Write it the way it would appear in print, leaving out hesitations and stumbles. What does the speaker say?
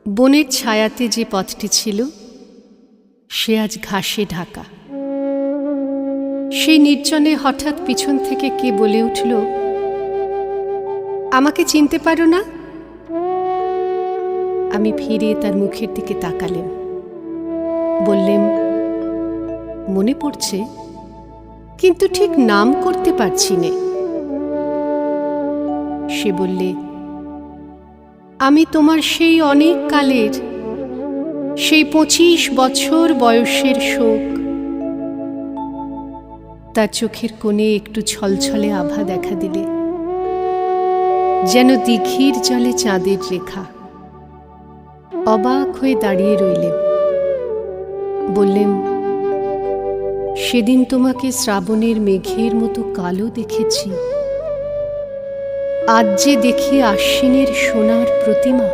বনের ছায়াতে যে পথটি ছিল সে আজ ঘাসে ঢাকা। সেই নির্জনে হঠাৎ পিছন থেকে কে বলে উঠল, আমাকে চিনতে পারো না? আমি ফিরে তার মুখের দিকে তাকালাম, বললেম, মনে পড়ছে, কিন্তু ঠিক নাম করতে পারছি নে। সে বললে, আমি তোমার সেই অনেক কালের, সেই 25 বছর বয়সের শোক। তার চোখের কোণে একটু ছলছলে আভা দেখা দিলে, যেন দিঘির জলে চাঁদের রেখা। অবাক হয়ে দাঁড়িয়ে রইলেম। বললেম, সেদিন তোমাকে শ্রাবণের মেঘের মতো কালো দেখেছি, আজ যে দেখি আশ্বিনের সোনার প্রতিমা।